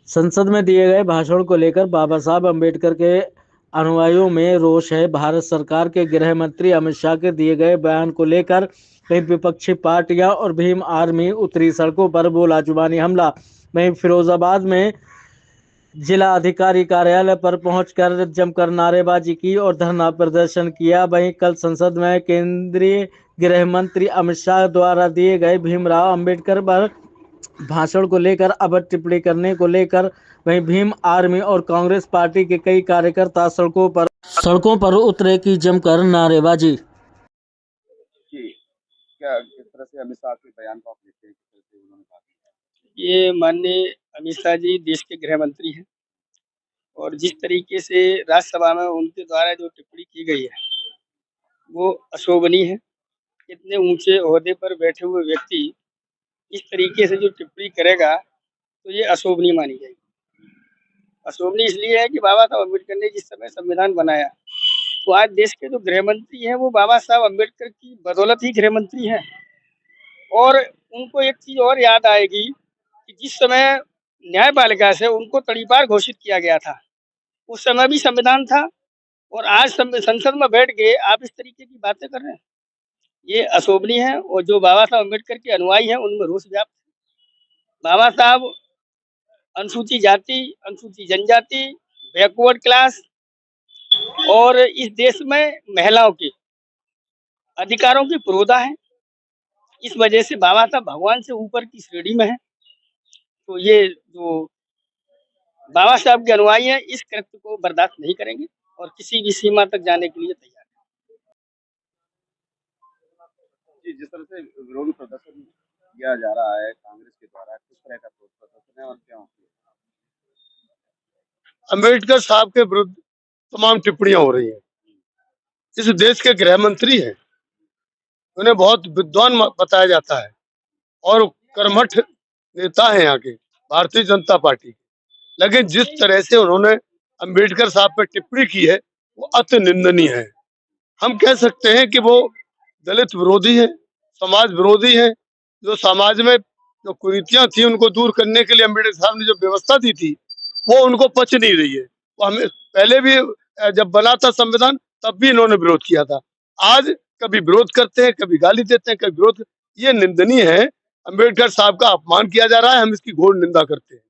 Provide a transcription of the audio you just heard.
संसद में दिए गए भाषण को लेकर बाबा साहब अम्बेडकर के अनुयायियों में रोष है। भारत सरकार के गृह मंत्री अमित शाह के दिए गए बयान को लेकर कई विपक्षी पार्टियां और भीम आर्मी उतरी सड़कों पर, बोला जुबानी हमला। वहीं फिरोजाबाद में जिला अधिकारी कार्यालय पर पहुंचकर जमकर नारेबाजी की और धरना प्रदर्शन किया। वहीं कल संसद में केंद्रीय गृह मंत्री अमित शाह द्वारा दिए गए भीमराव अंबेडकर पर भाषण को लेकर अभद्र टिप्पणी करने को लेकर वहीं भीम आर्मी और कांग्रेस पार्टी के कई कार्यकर्ता सड़कों पर उतरे की जमकर नारेबाजी। जी, क्या किस तरह से अमित शाह के बयान को आप लेते हैं, किस तरह से उन्होंने बात की? ये माननीय अमित शाह जी देश के गृह मंत्री हैं और जिस तरीके से राज्यसभा में उनके द्वारा जो टिप्पणी की गई है वो अशोभनीय है। इतने ऊंचे ओहदे पर बैठे हुए व्यक्ति इस तरीके से जो टिप्पणी करेगा तो ये अशोभनीय मानी जाएगी। अशोभनीय इसलिए है कि बाबा साहब अम्बेडकर ने जिस समय संविधान बनाया तो आज देश के जो गृह मंत्री हैं वो बाबा साहब अम्बेडकर की बदौलत ही गृह मंत्री हैं। और उनको एक चीज और याद आएगी कि जिस समय न्यायपालिका से उनको तड़ीपार घोषित किया गया था उस समय भी संविधान था और आज संसद में बैठ के आप इस तरीके की बातें कर रहे हैं, ये अशोभनीय है। और जो बाबा साहब अम्बेडकर के अनुयायी हैं उनमें रोष व्याप्त है। बाबा साहब अनुसूचित जाति, अनुसूचित जनजाति, बैकवर्ड क्लास और इस देश में महिलाओं के अधिकारों की पुरोधा है। इस वजह से बाबा साहब भगवान से ऊपर की श्रेणी में है। तो ये जो बाबा साहब के अनुयायी हैं इस कृत्य को बर्दाश्त नहीं करेंगे और किसी भी सीमा तक जाने के लिए तैयार है। जी, जिस तरह से विरोध प्रदर्शन किया जा रहा है कांग्रेस के द्वारा, किस तरह का विरोध प्रदर्शन है और क्यों? अम्बेडकर साहब के विरुद्ध तमाम टिप्पणियां हो रही हैं। इस देश के गृह मंत्री हैं, उन्हें बहुत विद्वान बताया जाता है और कर्मठ नेता हैं यहाँ के भारतीय जनता पार्टी। लेकिन जिस तरह से उन्होंने अम्बेडकर साहब पे टिप्पणी की है वो अति निंदनीय है। हम कह सकते हैं कि वो दलित विरोधी है, समाज विरोधी है। जो समाज में जो कुरीतियां थी उनको दूर करने के लिए अम्बेडकर साहब ने जो व्यवस्था दी थी वो उनको पच नहीं रही है। वो हमें पहले भी जब बना था संविधान तब भी इन्होंने विरोध किया था। आज कभी विरोध करते हैं, कभी गाली देते हैं, कभी विरोध। ये निंदनीय है। अम्बेडकर साहब का अपमान किया जा रहा है, हम इसकी घोर निंदा करते हैं।